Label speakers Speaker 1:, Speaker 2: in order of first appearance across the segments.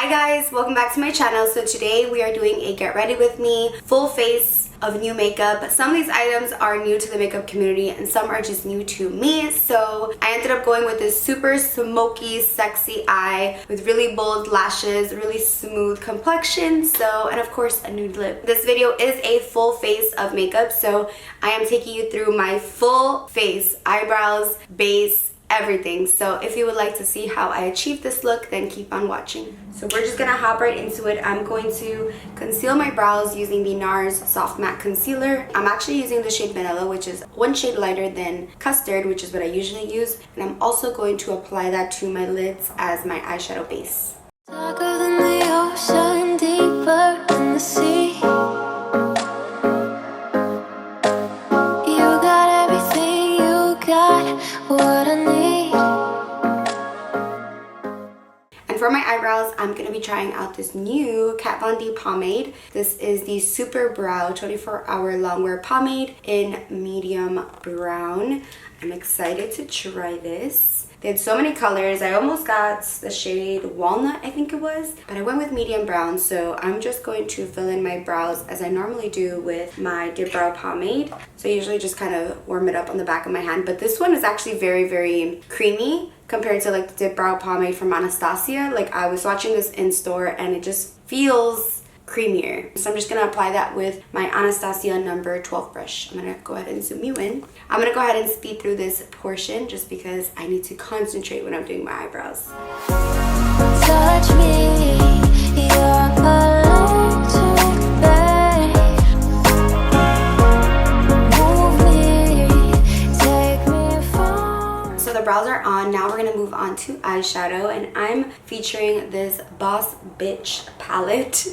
Speaker 1: Hi guys, welcome back to my channel. So today we are doing a get ready with me full face of new makeup. Some of these items are new to the makeup community and some are just new to me. So I ended up going with this super smoky, sexy eye with really bold lashes, really smooth complexion, and of course a nude lip. This video is a full face of makeup, so I am taking you through my full face, eyebrows, base, everything. So if you would like to see how I achieved this look, then keep on watching. So we're just gonna hop right into it. I'm going to conceal my brows using the Nars Soft Matte Concealer. I'm actually using the shade Vanilla, which is one shade lighter than Custard, which is what I usually use. And I'm also going to apply that to my lids as my eyeshadow base.
Speaker 2: Darker than the ocean, deeper than the sea. You got everything, you got what I need.
Speaker 1: And for my eyebrows, I'm going to be trying out this new Kat Von D pomade. This is the Super Brow 24-hour longwear pomade in medium brown. I'm excited to try this. They had so many colors. I almost got the shade Walnut, I think it was, but I went with medium brown. So I'm just going to fill in my brows as I normally do with my Dip Brow pomade. So I usually just kind of warm it up on the back of my hand, but this one is actually very, very creamy compared to like the Dip Brow pomade from Anastasia. Like I was watching this in store and it just feels creamier. So I'm just gonna apply that with my Anastasia number 12 brush. I'm gonna go ahead and zoom you in. I'm gonna go ahead and speed through this portion just because I need to concentrate when I'm doing my eyebrows.
Speaker 2: Touch me, you're electric, babe. Move me, take me from.
Speaker 1: So the brows are on. Now we're gonna move on to eyeshadow, and I'm featuring this Boss Bitch palette.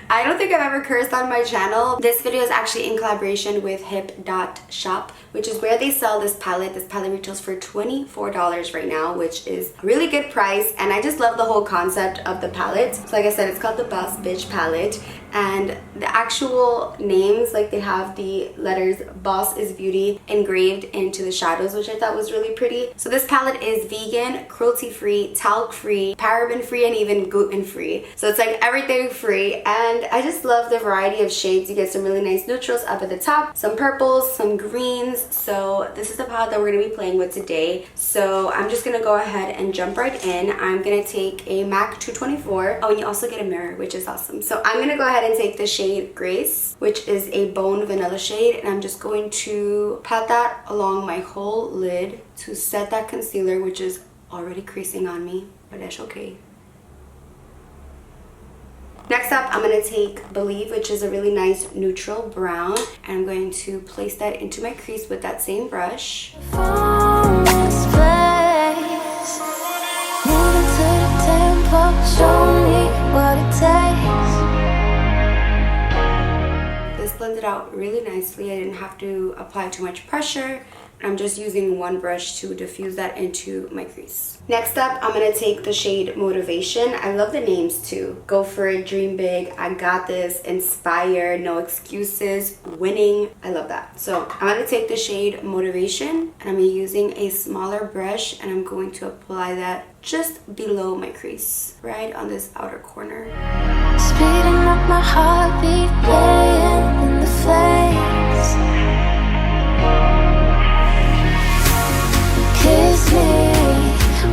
Speaker 1: I don't think I've ever cursed on my channel. This video is actually in collaboration with HipDot Shop, which is where they sell this palette. This palette retails for $24 right now, which is a really good price, and I just love the whole concept of the palette. So like I said, it's called the Boss Bitch palette, and the actual names, like they have the letters Boss is Beauty engraved into the shadows, which I thought was really pretty. So this palette is vegan, cruelty-free, talc-free, paraben-free, and even gluten-free. So it's like everything free, and I just love the variety of shades. You get some really nice neutrals up at the top, some purples, some greens. So this is the palette that we're going to be playing with today. So I'm just going to go ahead and jump right in. I'm going to take a MAC 224. Oh, and you also get a mirror, which is awesome. So I'm going to go ahead and take the shade Grace, which is a bone vanilla shade, and I'm just going to pat that along my whole lid to set that concealer, which is already creasing on me, but that's okay. Next up, I'm going to take Believe, which is a really nice neutral brown, and I'm going to place that into my crease with that same brush.
Speaker 2: From this place, moving to the tempo, show me what it takes.
Speaker 1: This blended out really nicely. I didn't have to apply too much pressure. I'm just using one brush to diffuse that into my crease. Next up, I'm going to take the shade Motivation. I love the names too. Go for it, dream big, I got this, inspire, no excuses, winning. I love that. So I'm going to take the shade Motivation, and I'm using a smaller brush, and I'm going to apply that just below my crease, right on this outer corner.
Speaker 2: Speeding up my heartbeat, playing in the flames. Kiss me,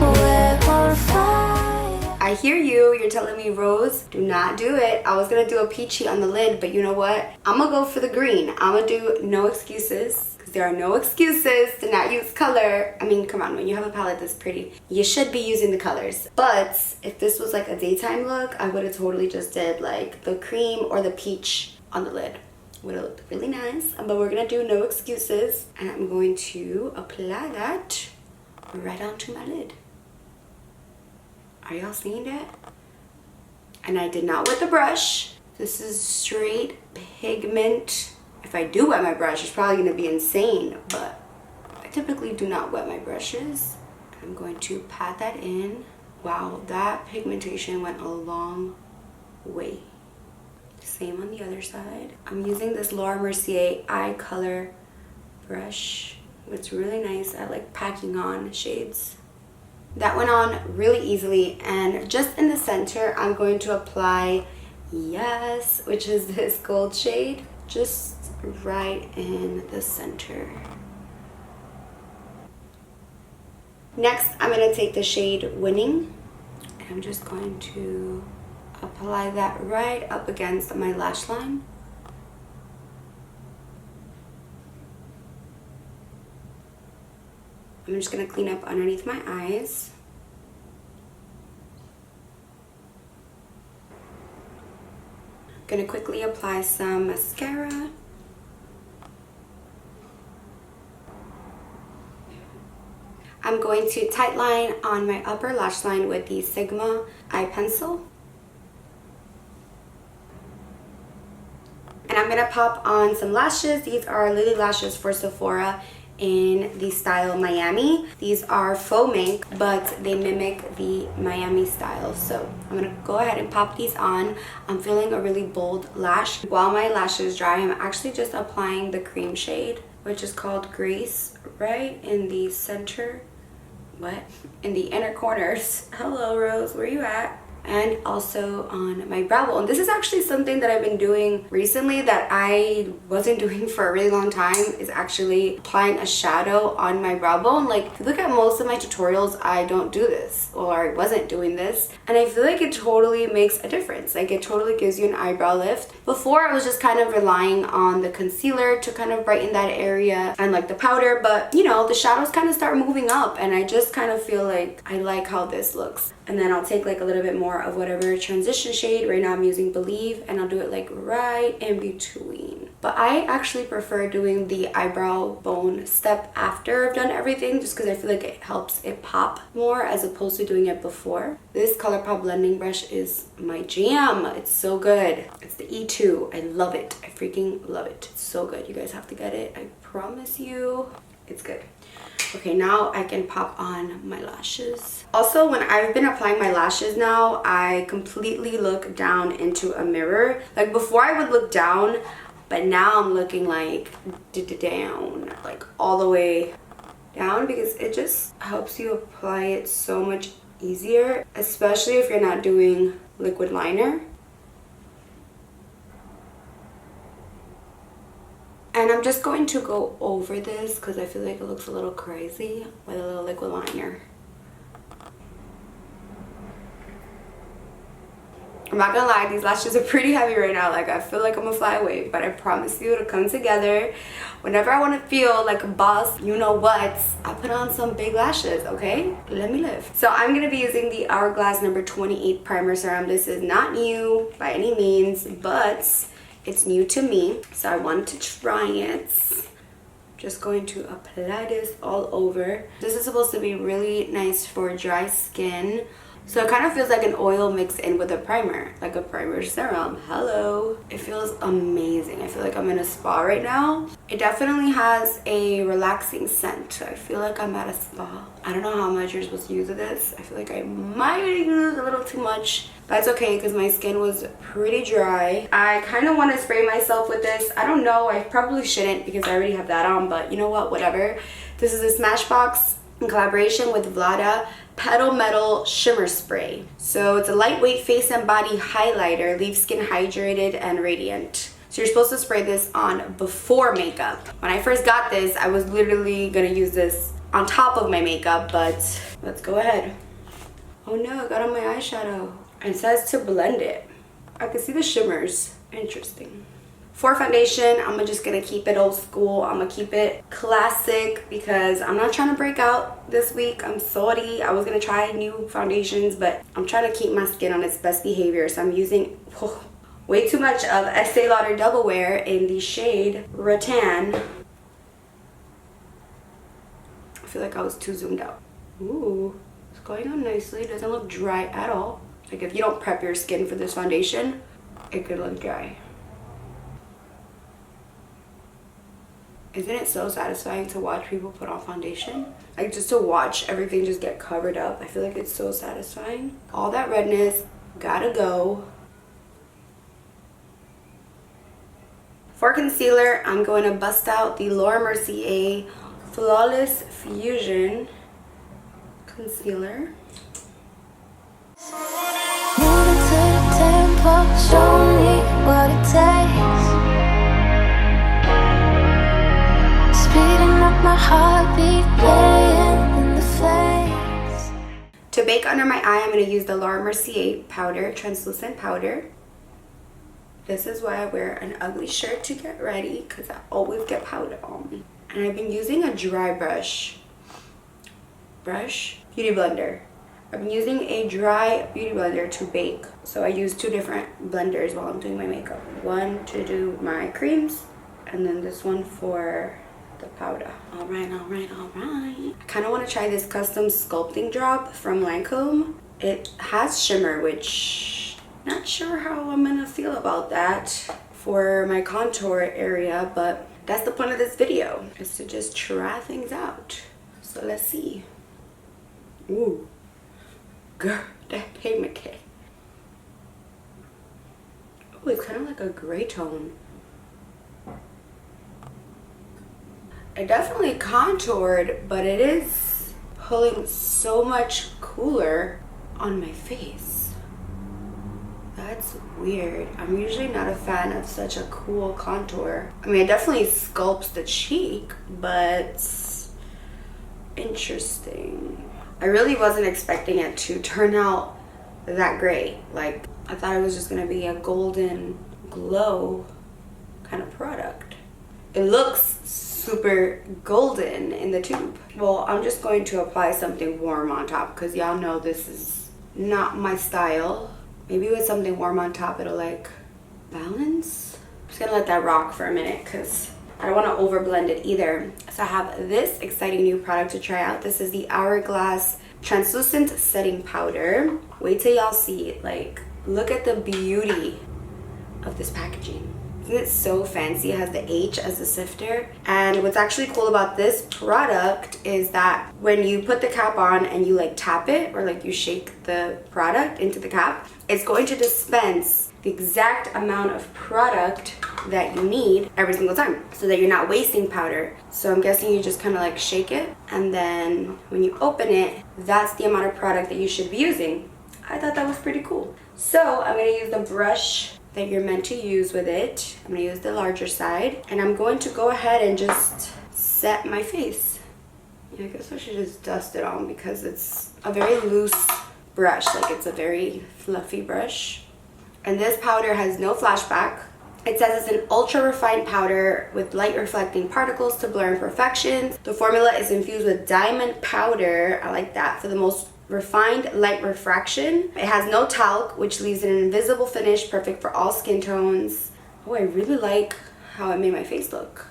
Speaker 2: we're on fire.
Speaker 1: I hear you. You're telling me, Rose, do not do it. I was gonna do a peachy on the lid, but you know what? I'm gonna go for the green. I'm gonna do no excuses, because there are no excuses to not use color. I mean, come on, when you have a palette this pretty, you should be using the colors. But if this was like a daytime look, I would have totally just did like the cream or the peach on the lid. Would have looked really nice, but we're gonna do no excuses, and I'm going to apply that right onto my lid. Are y'all seeing that? And I did not wet the brush. This is straight pigment. If I do wet my brush, it's probably gonna be insane, but I typically do not wet my brushes. I'm going to pat that in. Wow, that pigmentation went a long way. Same on the other side. I'm using this Laura Mercier eye color brush. It's really nice. I like packing on shades. That went on really easily, and just in the center I'm going to apply Yes, which is this gold shade, just right in the center. Next, I'm going to take the shade Winning, and I'm just going to apply that right up against my lash line. I'm just going to clean up underneath my eyes. Going to quickly apply some mascara. I'm going to tightline on my upper lash line with the Sigma eye pencil. And I'm going to pop on some lashes. These are Lilly lashes for Sephora in the style Miami. These are faux mink, but they mimic the Miami style. So I'm gonna go ahead and pop these on. I'm feeling a really bold lash. While my lashes dry, I'm actually just applying the cream shade, which is called Grace, right in the center. What? In the inner corners. Hello, Rose, where you at? And also on my brow bone. And this is actually something that I've been doing recently that I wasn't doing for a really long time, is actually applying a shadow on my brow bone. Like, if you look at most of my tutorials, I don't do this, or I wasn't doing this, and I feel like it totally makes a difference. Like, it totally gives you an eyebrow lift. Before, I was just kind of relying on the concealer to kind of brighten that area and like the powder, but you know, the shadows kind of start moving up, and I just kind of feel like I like how this looks. And then I'll take like a little bit more of whatever transition shade. Right now I'm using Believe, and I'll do it like right in between. But I actually prefer doing the eyebrow bone step after I've done everything, just because I feel like it helps it pop more as opposed to doing it before. This ColourPop blending brush is my jam. It's so good. It's the E2. I love it. I freaking love it. It's so good. You guys have to get it. I promise you, it's good. Okay, now I can pop on my lashes. Also, when I've been applying my lashes now, I completely look down into a mirror. Like, before I would look down, but now I'm looking like down, like all the way down, because it just helps you apply it so much easier, especially if you're not doing liquid liner. And I'm just going to go over this because I feel like it looks a little crazy with a little liquid liner. I'm not gonna lie, these lashes are pretty heavy right now. Like, I feel like I'm gonna fly away, but I promise you it'll come together. Whenever I want to feel like a boss, you know what, I put on some big lashes, okay? Let me live. So I'm gonna be using the Hourglass number 28 Primer Serum. This is not new by any means, but it's new to me, so I wanted to try it. Just going to apply this all over. This is supposed to be really nice for dry skin. So it kind of feels like an oil mixed in with a primer, like a primer serum. Hello. It feels amazing. I feel like I'm in a spa right now. It definitely has a relaxing scent. I feel like I'm at a spa. I don't know how much you're supposed to use of this. I feel like I might use a little too much. That's okay, because my skin was pretty dry. I kind of want to spray myself with this. I don't know. I probably shouldn't because I already have that on, but you know what? Whatever. This is a Smashbox in collaboration with Vlada Petal Metal Shimmer Spray. So it's a lightweight face and body highlighter, leaves skin hydrated and radiant. So you're supposed to spray this on before makeup. When I first got this, I was literally gonna use this on top of my makeup, but let's go ahead. Oh no, I got on my eyeshadow. It says to blend it. I can see the shimmers. Interesting. For foundation, I'm just gonna keep it old school. I'm gonna keep it classic because I'm not trying to break out this week. I'm sorry. I was gonna try new foundations, but I'm trying to keep my skin on its best behavior. So I'm using way too much of Estee Lauder Double Wear in the shade Rattan. I feel like I was too zoomed out. Ooh, it's going on nicely. It doesn't look dry at all. Like, if you don't prep your skin for this foundation, it could look dry. Isn't it so satisfying to watch people put on foundation? Like, just to watch everything just get covered up. I feel like it's so satisfying. All that redness gotta go. For concealer, I'm going to bust out the Mercier Flawless Fusion concealer.
Speaker 2: Move it to the tempo, show me what it takes. Speeding up my heartbeat, playing in the face.
Speaker 1: To bake under my eye, I'm going to use the Mercier powder, translucent powder. This is why I wear an ugly shirt to get ready, because I always get powder on me. And I've been using a dry beauty blender. I've been using a dry beauty blender to bake. So I use 2 different blenders while I'm doing my makeup. One to do my creams, and then this one for the powder. All right. I kind of want to try this custom sculpting drop from Lancome. It has shimmer, which not sure how I'm gonna feel about that for my contour area, but that's the point of this video, is to just try things out. So let's see. Ooh, girl, that pigment kit. Oh, it's kind of like a gray tone. It definitely contoured, but it is pulling so much cooler on my face. That's weird. I'm usually not a fan of such a cool contour. I mean, it definitely sculpts the cheek, but interesting. I really wasn't expecting it to turn out that great. Like, I thought it was just gonna be a golden glow kind of product. It looks super golden in the tube. Well, I'm just going to apply something warm on top, because y'all know this is not my style. Maybe with something warm on top, it'll like balance. I'm just gonna let that rock for a minute, because I don't want to overblend it either. So I have this exciting new product to try out. This is the Hourglass Translucent Setting Powder. Wait till y'all see it. Like, look at the beauty of this packaging. Isn't it so fancy? It has the H as the sifter. And what's actually cool about this product is that when you put the cap on and you like tap it, or like you shake the product into the cap, it's going to dispense the exact amount of product that you need every single time, so that you're not wasting powder. So I'm guessing you just kind of like shake it, and then when you open it, that's the amount of product that you should be using. I thought that was pretty cool. So I'm gonna use the brush that you're meant to use with it. I'm gonna use the larger side, and I'm going to go ahead and just set my face. Yeah, I guess I should just dust it on, because it's a very loose brush, like it's a very fluffy brush. And this powder has no flashback. It says it's an ultra refined powder with light reflecting particles to blur imperfections. The formula is infused with diamond powder, I like that, for the most refined light refraction. It has no talc, which leaves it an invisible finish, perfect for all skin tones. Oh, I really like how it made my face look.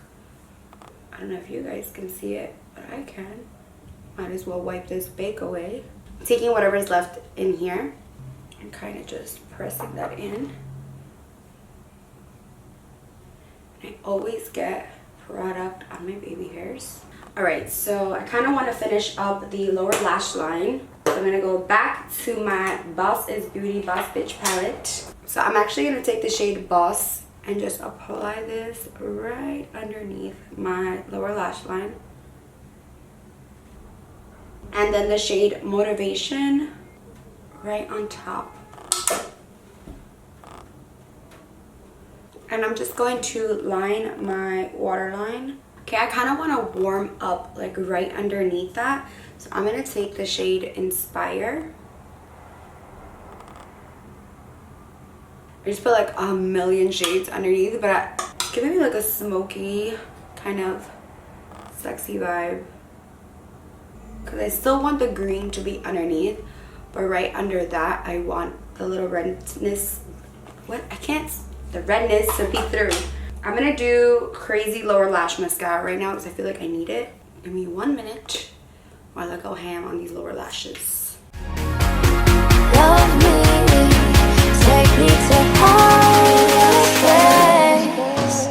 Speaker 1: I don't know if you guys can see it, but I can. Might as well wipe this bake away. Taking whatever's left in here and kind of just pressing that in. I always get product on my baby hairs. Alright, so I kind of want to finish up the lower lash line. So I'm going to go back to my Boss is Beauty Boss Bitch palette. So I'm actually going to take the shade Boss and just apply this right underneath my lower lash line. And then the shade Motivation right on top. And I'm just going to line my waterline. Okay, I kind of want to warm up like right underneath that. So I'm going to take the shade Inspire. I just put like a million shades underneath, but give me like a smoky kind of sexy vibe. Because I still want the green to be underneath, but right under that I want the little redness. The redness to peek through. I'm gonna do Crazy Lower Lash Mascara right now because I feel like I need it. Give me 1 minute while I go ham on these lower lashes.
Speaker 2: Love me, take me to higher place.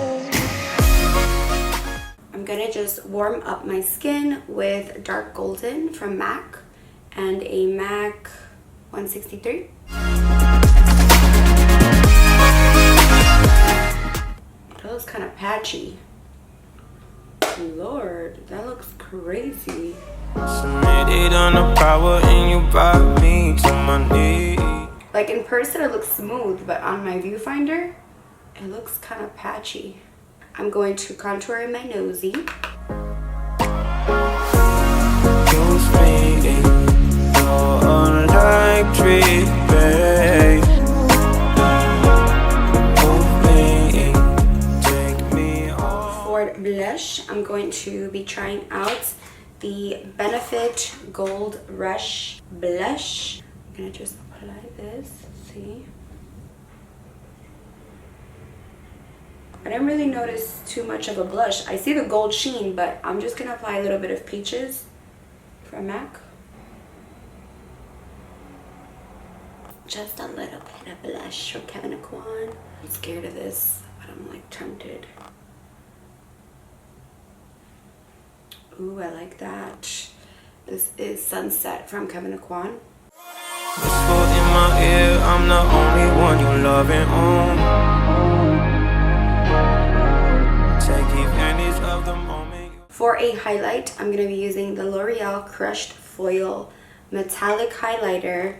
Speaker 1: I'm gonna just warm up my skin with Dark Golden from MAC and a MAC 163. That looks kind of patchy. Lord, that looks crazy. crazy.
Speaker 3: Submitted on the power and you brought me to my knees.
Speaker 1: Like in person it looks smooth, but on my viewfinder it looks kind of patchy. I'm going to contour in my nosy. For blush, I'm going to be trying out the Benefit Gold Rush blush. I'm gonna just apply this, see? I didn't really notice too much of a blush. I see the gold sheen, but I'm just gonna apply a little bit of Peaches from MAC. Just a little bit of blush from Kevyn Aucoin. I'm scared of this, but I'm like tempted. Ooh, I like that. This is Sunset from Kevyn Aucoin.
Speaker 3: Whisper in my ear, I'm the only one you love and own. Take advantage of the moment.
Speaker 1: For a highlight, I'm going to be using the L'Oreal Crushed Foil Metallic Highlighter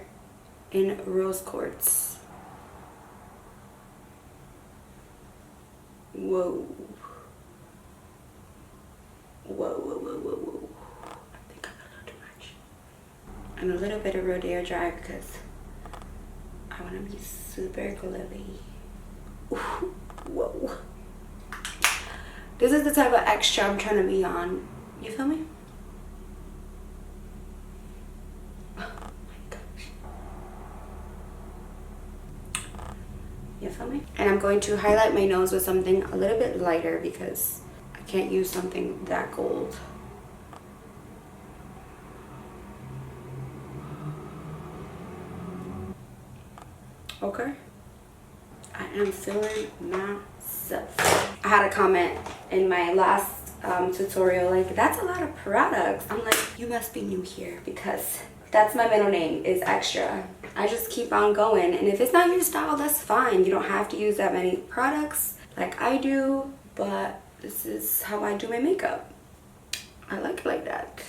Speaker 1: in Rose Quartz. Whoa. Whoa, whoa, whoa, whoa, whoa. I think I got a little too much. And a little bit of Rodeo dry because I want to be super glowy. Ooh, whoa. This is the type of extra I'm trying to be on. You feel me? Oh my gosh. You feel me? And I'm going to highlight my nose with something a little bit lighter because I can't use something that gold. Okay. I am feeling myself. I had a comment in my last tutorial like, that's a lot of products. I'm like, you must be new here because that's my middle name is Extra. I just keep on going, and if it's not your style, that's fine. You don't have to use that many products like I do, but this is how I do my makeup. I like it like that.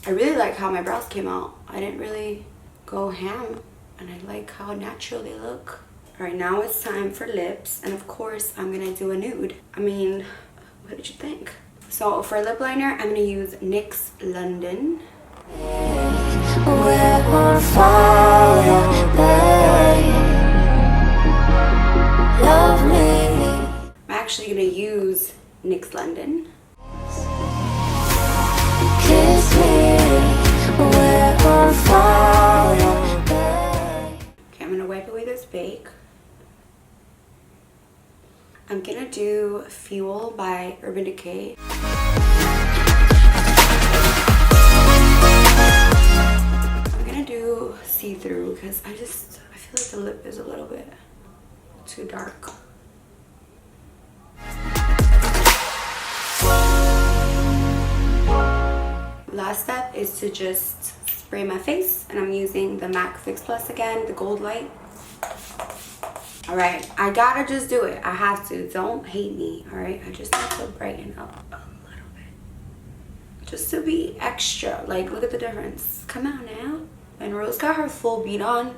Speaker 1: I really like how my brows came out. I didn't really go ham, and I like how natural they look. All right, now it's time for lips, and of course I'm gonna do a nude. I mean, what did you think? So for lip liner, I'm gonna use NYX London.
Speaker 2: We're on fire, babe. Love me.
Speaker 1: I'm actually gonna use NYX London.
Speaker 2: Kiss me. We're on fire, babe.
Speaker 1: Okay, I'm gonna wipe away this bake. I'm gonna do Fuel by Urban Decay. I'm gonna do See-Through because I feel like the lip is a little bit too dark. Last step is to just spray my face, and I'm using the MAC Fix Plus again, the gold light. All right, I gotta just do it. I have to. Don't hate me, all right? I just need to brighten up a little bit. Just to be extra. Like, look at the difference. Come on now. And Rose got her full beat on.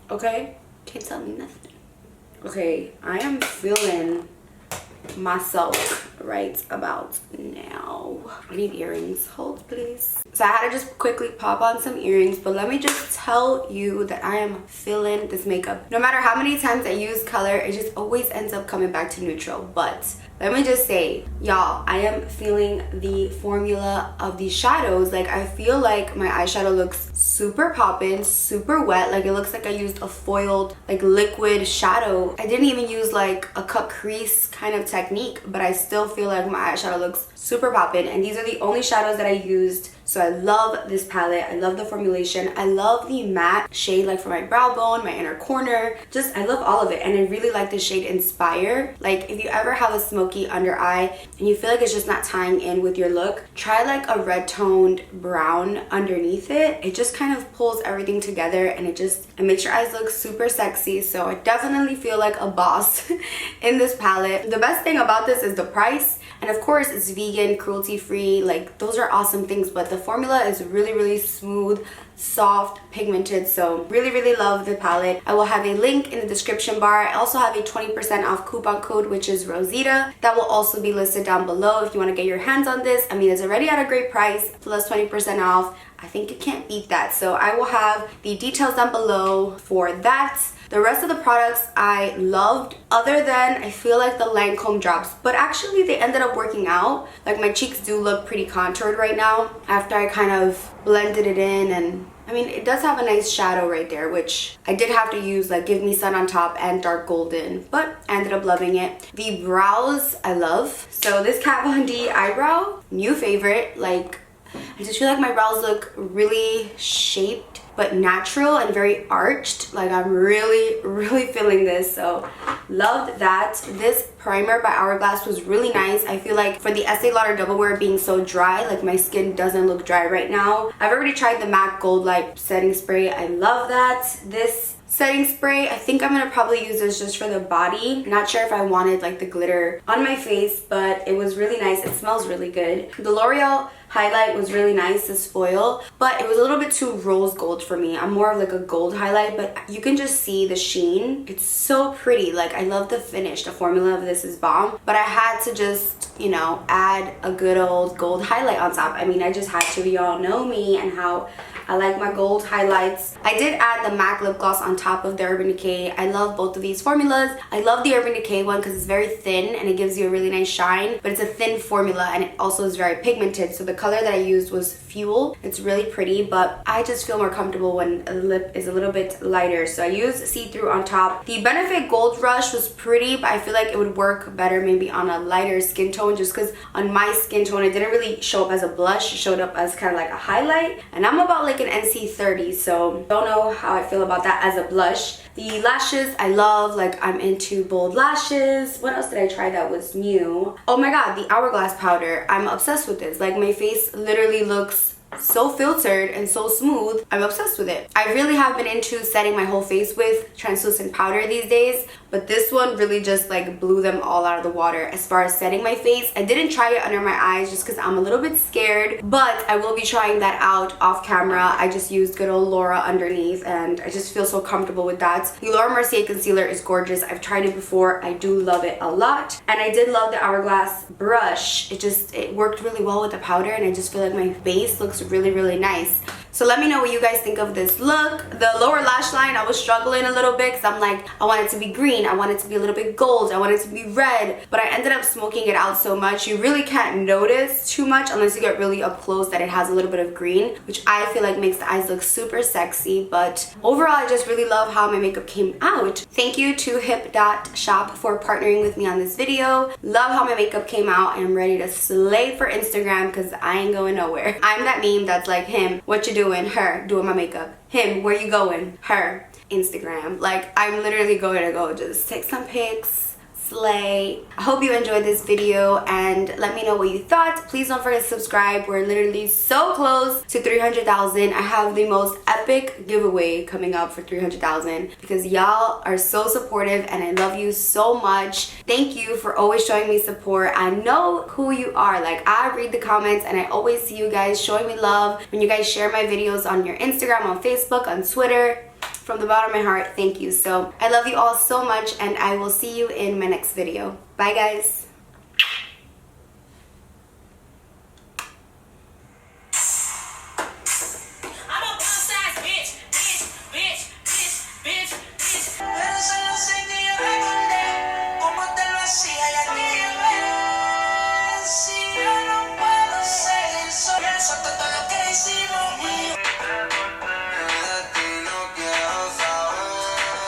Speaker 1: Okay? Can't tell me nothing. Okay, I am feeling myself right about now. I need earrings. Hold, please. So I had to just quickly pop on some earrings, but let me just tell you that I am feeling this makeup. No matter how many times I use color, it just always ends up coming back to neutral. But let me just say, y'all, I am feeling the formula of these shadows. Like, I feel like my eyeshadow looks super poppin', super wet. Like, it looks like I used a foiled, like, liquid shadow. I didn't even use, like, a cut crease kind of technique, but I still feel like my eyeshadow looks super poppin'. And these are the only shadows that I used. So I love this palette. I love the formulation. I love the matte shade, like, for my brow bone, my inner corner. Just, I love all of it. And I really like the shade Inspire. Like, if you ever have a smoky under eye and you feel like it's just not tying in with your look, try like a red toned brown underneath it. It just kind of pulls everything together, and it makes your eyes look super sexy. So I definitely feel like a boss in this palette. The best thing about this is the price. And of course, it's vegan, cruelty-free. Like, those are awesome things, but the formula is really, really smooth, soft, pigmented. So really love the palette. I will have a link in the description bar. I also have a 20% off coupon code, which is Rosita. That will also be listed down below if you want to get your hands on this. I mean, it's already at a great price, plus 20% off. I think you can't beat that. So I will have the details down below for that. The rest of the products I loved, other than I feel like the Lancome drops, but actually they ended up working out. Like, my cheeks do look pretty contoured right now after I kind of blended it in, and I mean, it does have a nice shadow right there, which I did have to use like Give Me Sun on top and Dark Golden, but I ended up loving it. The brows I love. So this Kat Von D eyebrow, new favorite. Like, I just feel like my brows look really shaped but natural and very arched. Like, I'm really feeling this, so loved that. This primer by Hourglass was really nice. I feel like for the Estee Lauder Double Wear being so dry, like my skin doesn't look dry right now. I've already tried the MAC Gold Light setting spray. I love that. This setting spray, I think I'm gonna probably use this just for the body. Not sure if I wanted like the glitter on my face, but it was really nice. It smells really good. The L'Oreal highlight was really nice, this foil, but it was a little bit too rose gold for me. I'm more of like a gold highlight, but you can just see the sheen. It's so pretty. Like, I love the finish. The formula of this is bomb, but I had to just, you know, add a good old gold highlight on top. I mean, I just had to. Y'all know me and how I like my gold highlights. I did add the MAC lip gloss on top of the Urban Decay. I love both of these formulas. I love the Urban Decay one because it's very thin and it gives you a really nice shine, but it's a thin formula and it also is very pigmented. So the color that I used was Fuel. It's really pretty, but I just feel more comfortable when a lip is a little bit lighter. So I used See-Through on top. The Benefit Gold Rush was pretty, but I feel like it would work better maybe on a lighter skin tone, just because on my skin tone it didn't really show up as a blush. It showed up as kind of like a highlight, and I'm about like an NC30, so don't know how I feel about that as a blush. The lashes I love. Like, I'm into bold lashes. What else did I try that was new? Oh my god, the Hourglass powder. I'm obsessed with this. Like, my face literally looks so filtered and so smooth. I'm obsessed with it. I really have been into setting my whole face with translucent powder these days, but this one really just like blew them all out of the water as far as setting my face. I didn't try it under my eyes just because I'm a little bit scared, but I will be trying that out off camera. I just used good old Laura underneath and I just feel so comfortable with that. The Laura Mercier concealer is gorgeous. I've tried it before. I do love it a lot, and I did love the Hourglass brush. It worked really well with the powder, and I just feel like my base looks really nice. So let me know what you guys think of this look. The lower lash line, I was struggling a little bit because I'm like, I want it to be green, I want it to be a little bit gold, I want it to be red, but I ended up smoking it out so much you really can't notice too much unless you get really up close that it has a little bit of green, which I feel like makes the eyes look super sexy. But overall, I just really love how my makeup came out. Thank you to HipDot Shop for partnering with me on this video. Love how my makeup came out, and I'm ready to slay for Instagram because I ain't going nowhere. I'm that meme that's like, him, what you doing? Her, doing my makeup. Him, where you going? Her, Instagram. Like, I'm literally going to go just take some pics, slay. I hope you enjoyed this video, and let me know what you thought. Please don't forget to subscribe. We're literally so close to 300,000. I have the most epic giveaway coming up for 300,000 because y'all are so supportive and I love you so much. Thank you for always showing me support. I know who you are. Like, I read the comments and I always see you guys showing me love when you guys share my videos on your Instagram, on Facebook, on Twitter. From the bottom of my heart, thank you. So I love you all so much, and I will see you in my next video. Bye guys.